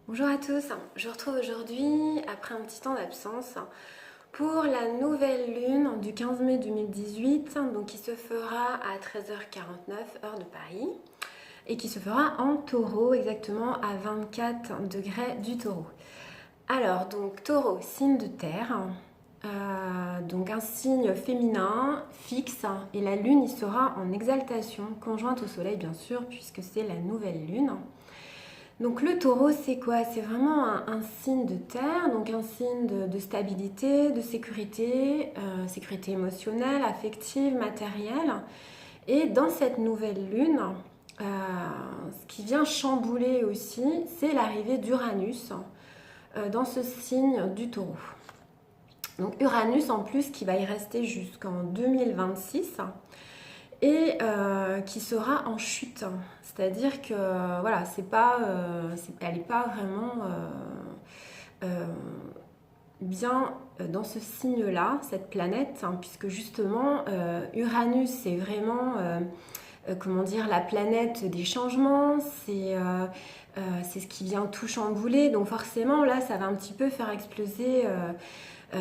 Bonjour à tous, je vous retrouve aujourd'hui après un petit temps d'absence pour la nouvelle lune du 15 mai 2018, donc qui se fera à 13h49 heure de Paris et qui se fera en taureau, exactement à 24 degrés du taureau. Alors, donc taureau, signe de terre, donc un signe féminin fixe, et la lune y sera en exaltation, conjointe au soleil bien sûr, puisque c'est la nouvelle lune. Donc le taureau, c'est quoi? C'est vraiment un signe de terre, donc un signe de stabilité, de sécurité, sécurité émotionnelle, affective, matérielle. Et dans cette nouvelle lune, ce qui vient chambouler aussi, c'est l'arrivée d'Uranus dans ce signe du taureau. Donc Uranus en plus qui va y rester jusqu'en 2026 et qui sera en chute. C'est-à-dire que voilà, elle n'est pas vraiment bien dans ce signe-là, cette planète, hein, puisque justement Uranus c'est vraiment comment dire, la planète des changements, c'est ce qui vient tout chambouler. Donc forcément là ça va un petit peu faire exploser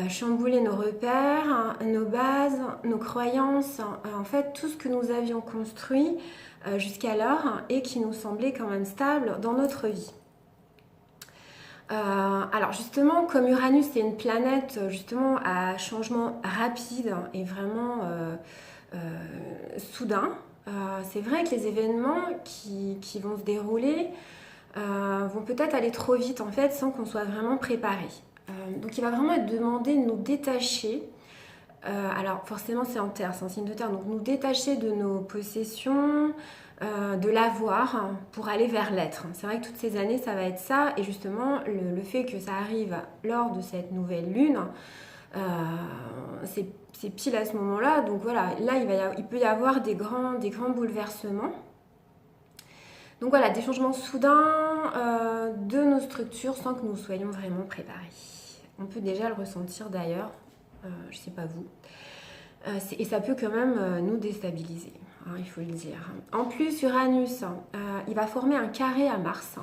chambouler nos repères, hein, nos bases, nos croyances, en fait tout ce que nous avions construit jusqu'alors et qui nous semblait quand même stable dans notre vie. Alors justement, comme Uranus est une planète justement à changement rapide et vraiment soudain, c'est vrai que les événements qui vont se dérouler vont peut-être aller trop vite en fait sans qu'on soit vraiment préparé. Donc il va vraiment être demandé de nous détacher. Alors forcément c'est en terre, c'est un signe de terre, donc nous détacher de nos possessions, de l'avoir pour aller vers l'être. C'est vrai que toutes ces années ça va être ça, et justement le fait que ça arrive lors de cette nouvelle lune, euh, c'est pile à ce moment-là. Donc voilà, là il peut y avoir des grands bouleversements. Donc voilà, des changements soudains de nos structures sans que nous soyons vraiment préparés. On peut déjà le ressentir d'ailleurs, je ne sais pas vous. Et ça peut quand même nous déstabiliser, hein, il faut le dire. En plus, Uranus, il va former un carré à Mars,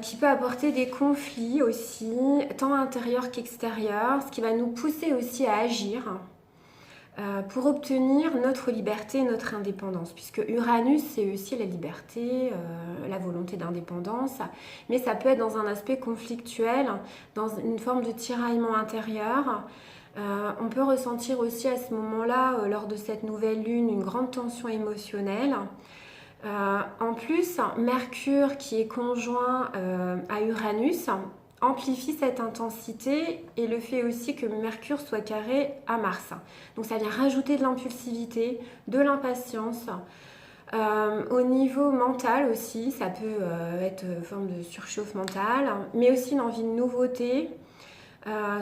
qui peut apporter des conflits aussi, tant intérieurs qu'extérieurs, ce qui va nous pousser aussi à agir pour obtenir notre liberté, notre indépendance, puisque Uranus c'est aussi la liberté, la volonté d'indépendance, mais ça peut être dans un aspect conflictuel, dans une forme de tiraillement intérieur. On peut ressentir aussi à ce moment-là, lors de cette nouvelle lune, une grande tension émotionnelle. En plus, Mercure qui est conjoint à Uranus amplifie cette intensité, et le fait aussi que Mercure soit carré à Mars. Donc ça vient rajouter de l'impulsivité, de l'impatience. Au niveau mental aussi, ça peut être une forme de surchauffe mentale, mais aussi une envie de nouveauté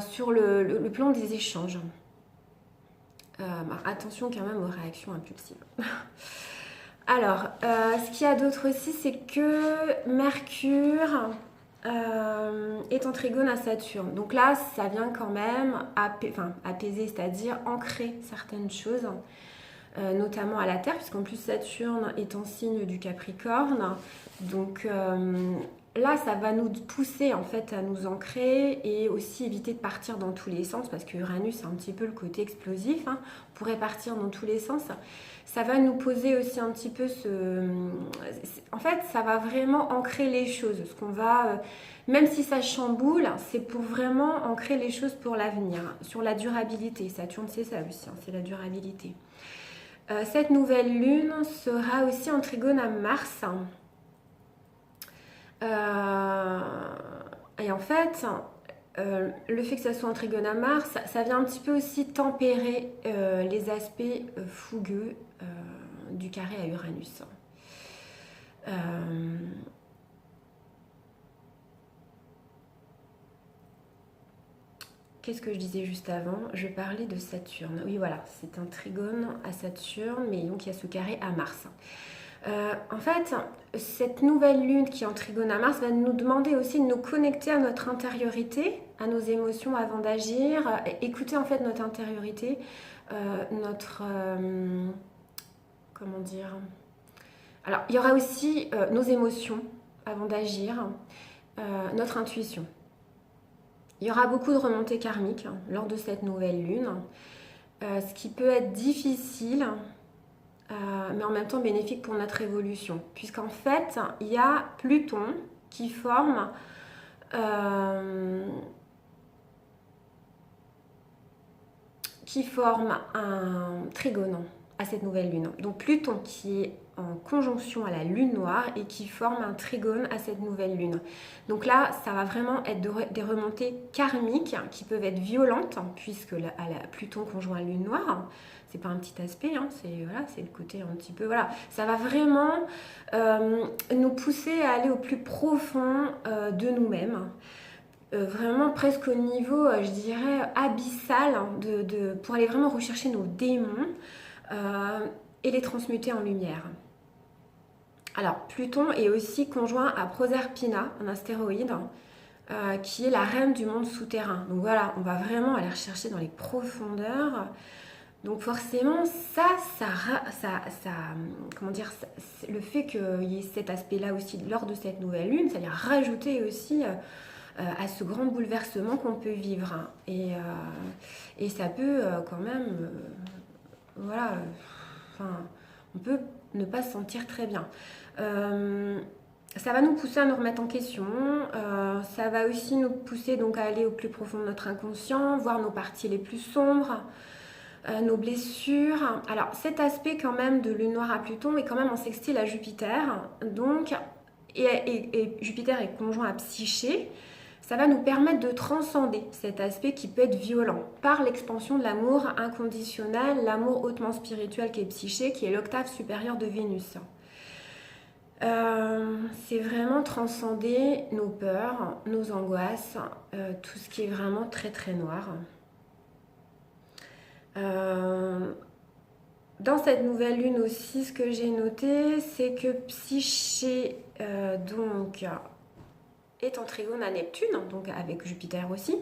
sur le plan des échanges. Attention quand même aux réactions impulsives. Alors, ce qu'il y a d'autre aussi, c'est que Mercure est en trigone à Saturne. Donc là, ça vient quand même apaiser, c'est-à-dire ancrer certaines choses, notamment à la Terre, puisqu'en plus Saturne est en signe du Capricorne. Donc là, ça va nous pousser en fait à nous ancrer et aussi éviter de partir dans tous les sens, parce que Uranus a un petit peu le côté explosif, hein, on pourrait partir dans tous les sens. Ça va nous poser aussi un petit peu en fait, ça va vraiment ancrer les choses. Ce qu'on va, même si ça chamboule, c'est pour vraiment ancrer les choses pour l'avenir, sur la durabilité. Saturne, c'est ça aussi, hein, c'est la durabilité. Cette nouvelle lune sera aussi en trigone à Mars. Et en fait, le fait que ça soit en trigone à Mars, ça vient un petit peu aussi tempérer les aspects fougueux du carré à Uranus. Qu'est-ce que je disais juste avant? Je parlais de Saturne. Oui, voilà, c'est un trigone à Saturne, mais donc il y a ce carré à Mars. En fait, cette nouvelle lune qui est en trigone à Mars va nous demander aussi de nous connecter à notre intériorité, à nos émotions avant d'agir, écouter en fait notre intériorité, notre... comment dire? Alors, il y aura aussi nos émotions avant d'agir. notre intuition. Il y aura beaucoup de remontées karmiques lors de cette nouvelle lune, ce qui peut être difficile, mais en même temps bénéfique pour notre évolution. Puisqu'en fait, il y a Pluton qui forme un trigone à cette nouvelle lune. Donc Pluton qui est en conjonction à la lune noire et qui forme un trigone à cette nouvelle lune. Donc là, ça va vraiment être des remontées karmiques qui peuvent être violentes, puisque à la Pluton conjoint à la lune noire, c'est pas un petit aspect, hein, c'est le côté un petit peu, voilà. Ça va vraiment nous pousser à aller au plus profond de nous-mêmes. Vraiment presque au niveau, je dirais, abyssal, pour aller vraiment rechercher nos démons et les transmuter en lumière. Alors, Pluton est aussi conjoint à Proserpina, un astéroïde, qui est la reine du monde souterrain. Donc voilà, on va vraiment aller rechercher dans les profondeurs. Donc forcément, comment dire, le fait qu'il y ait cet aspect-là aussi lors de cette nouvelle lune, ça vient rajouter aussi à ce grand bouleversement qu'on peut vivre. Et ça peut quand même, voilà, on peut ne pas se sentir très bien. Ça va nous pousser à nous remettre en question, ça va aussi nous pousser donc à aller au plus profond de notre inconscient, voir nos parties les plus sombres, nos blessures. Alors cet aspect quand même de lune noire à Pluton est quand même en sextile à Jupiter, donc, et Jupiter est conjoint à Psyché. Ça va nous permettre de transcender cet aspect qui peut être violent par l'expansion de l'amour inconditionnel, l'amour hautement spirituel qui est Psyché, qui est l'octave supérieure de Vénus. C'est vraiment transcender nos peurs, nos angoisses, tout ce qui est vraiment très très noir. Dans cette nouvelle lune aussi, ce que j'ai noté, c'est que Psyché donc est en trigone à Neptune, donc avec Jupiter aussi,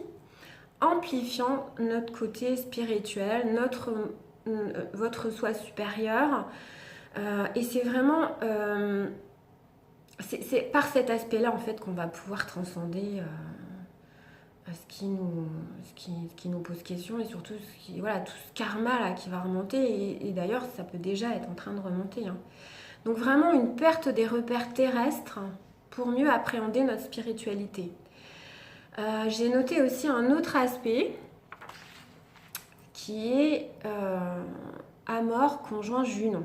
amplifiant notre côté spirituel, votre soi supérieur. Et c'est vraiment c'est par cet aspect-là en fait qu'on va pouvoir transcender ce qui nous pose question, et surtout voilà, tout ce karma là qui va remonter, et d'ailleurs ça peut déjà être en train de remonter, hein. Donc vraiment une perte des repères terrestres pour mieux appréhender notre spiritualité. J'ai noté aussi un autre aspect qui est Amor conjoint Junon.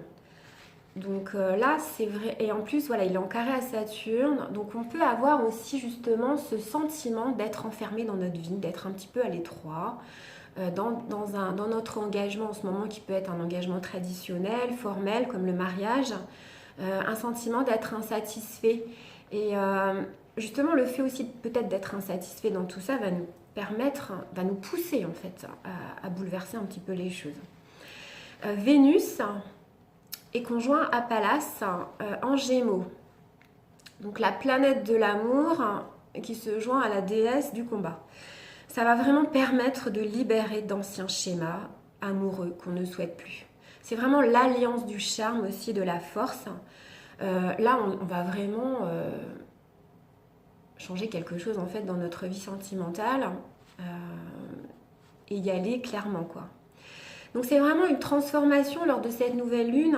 Donc là c'est vrai, et en plus voilà, il est en carré à Saturne, donc on peut avoir aussi justement ce sentiment d'être enfermé dans notre vie, d'être un petit peu à l'étroit dans notre engagement en ce moment, qui peut être un engagement traditionnel, formel comme le mariage, un sentiment d'être insatisfait. Et justement le fait aussi peut-être d'être insatisfait dans tout ça va nous pousser en fait à bouleverser un petit peu les choses. Vénus est conjoint à Pallas en Gémeaux. Donc la planète de l'amour qui se joint à la déesse du combat. Ça va vraiment permettre de libérer d'anciens schémas amoureux qu'on ne souhaite plus. C'est vraiment l'alliance du charme aussi, de la force. Là, on va vraiment changer quelque chose en fait dans notre vie sentimentale et y aller clairement, quoi. Donc c'est vraiment une transformation lors de cette nouvelle lune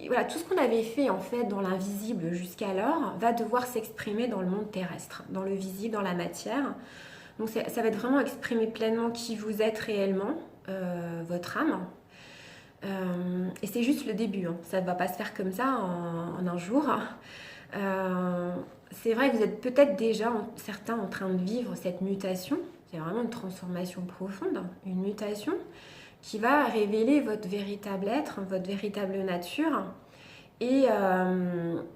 voilà, tout ce qu'on avait fait en fait dans l'invisible jusqu'alors va devoir s'exprimer dans le monde terrestre, dans le visible, dans la matière. Donc ça va être vraiment exprimer pleinement qui vous êtes réellement, votre âme. Et c'est juste le début, hein. Ça ne va pas se faire comme ça en un jour. C'est vrai que vous êtes peut-être déjà certains en train de vivre cette mutation. C'est vraiment une transformation profonde, une mutation qui va révéler votre véritable être, votre véritable nature. Et alors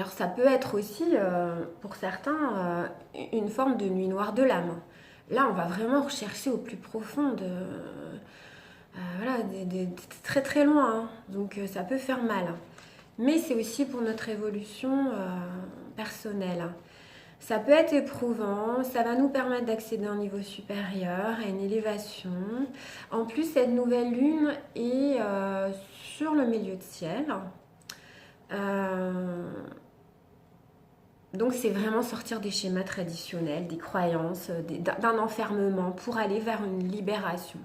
ça peut être aussi, pour certains, une forme de nuit noire de l'âme. Là, on va vraiment rechercher au plus profond voilà, très très loin, hein. Donc ça peut faire mal. Mais c'est aussi pour notre évolution personnelle. Ça peut être éprouvant, ça va nous permettre d'accéder à un niveau supérieur, à une élévation. En plus, cette nouvelle lune est sur le milieu de ciel. Donc c'est vraiment sortir des schémas traditionnels, des croyances, d'un enfermement pour aller vers une libération.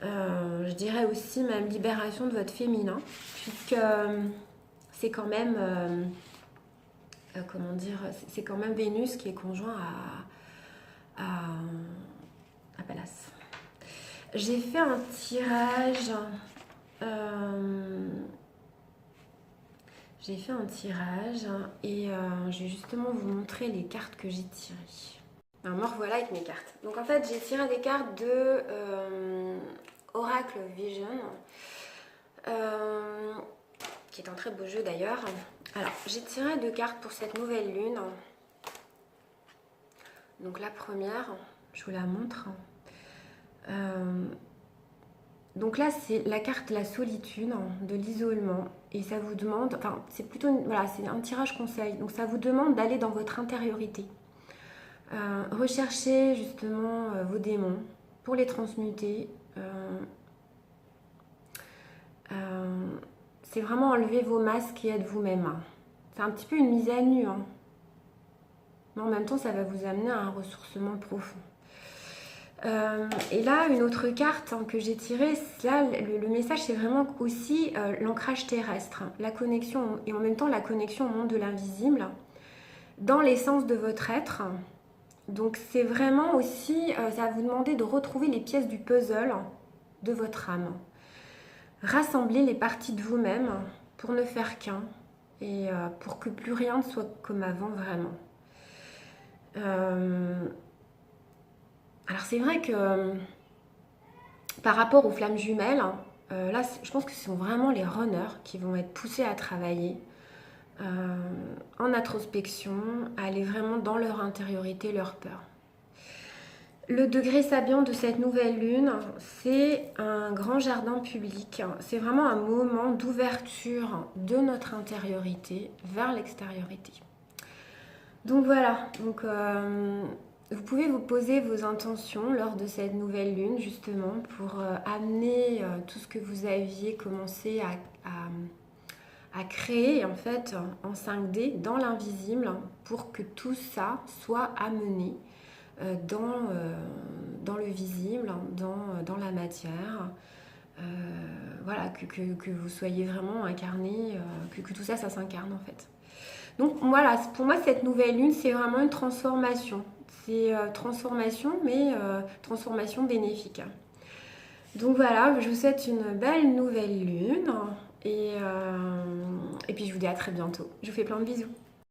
Je dirais aussi même libération de votre féminin, puisque c'est quand même, comment dire, c'est quand même Vénus qui est conjoint à Pallas. J'ai fait un tirage. euh, j'ai fait un tirage et je vais justement vous montrer les cartes que j'ai tirées. Alors me revoilà avec mes cartes. Donc en fait j'ai tiré des cartes de Oracle Vision, euh, qui est un très beau jeu d'ailleurs. Alors j'ai tiré deux cartes pour cette nouvelle lune. Donc la première, je vous la montre. Donc là, c'est la carte de la solitude, de l'isolement. Et ça vous demande, enfin, c'est plutôt, voilà, c'est un tirage conseil. Donc ça vous demande d'aller dans votre intériorité. Rechercher justement vos démons pour les transmuter. C'est vraiment enlever vos masques et être vous-même. C'est un petit peu une mise à nu, hein. Mais en même temps, ça va vous amener à un ressourcement profond. Et là, une autre carte que j'ai tirée, là, le message, c'est vraiment aussi l'ancrage terrestre, la connexion, et en même temps la connexion au monde de l'invisible, dans l'essence de votre être. Donc c'est vraiment aussi, ça va vous demander de retrouver les pièces du puzzle de votre âme. Rassembler les parties de vous-même pour ne faire qu'un, et pour que plus rien ne soit comme avant vraiment. Alors c'est vrai que par rapport aux flammes jumelles, là je pense que ce sont vraiment les runners qui vont être poussés à travailler en introspection, à aller vraiment dans leur intériorité, leur peur. Le degré sabiant de cette nouvelle lune, c'est un grand jardin public. C'est vraiment un moment d'ouverture de notre intériorité vers l'extériorité. Donc voilà, donc, vous pouvez vous poser vos intentions lors de cette nouvelle lune justement pour amener tout ce que vous aviez commencé à créer en fait en 5D dans l'invisible pour que tout ça soit amené dans le visible, dans la matière. Voilà, que vous soyez vraiment incarné, que tout ça, ça s'incarne en fait. Donc voilà, pour moi, cette nouvelle lune, c'est vraiment une transformation. C'est transformation, mais transformation bénéfique. Donc voilà, je vous souhaite une belle nouvelle lune et puis je vous dis à très bientôt. Je vous fais plein de bisous.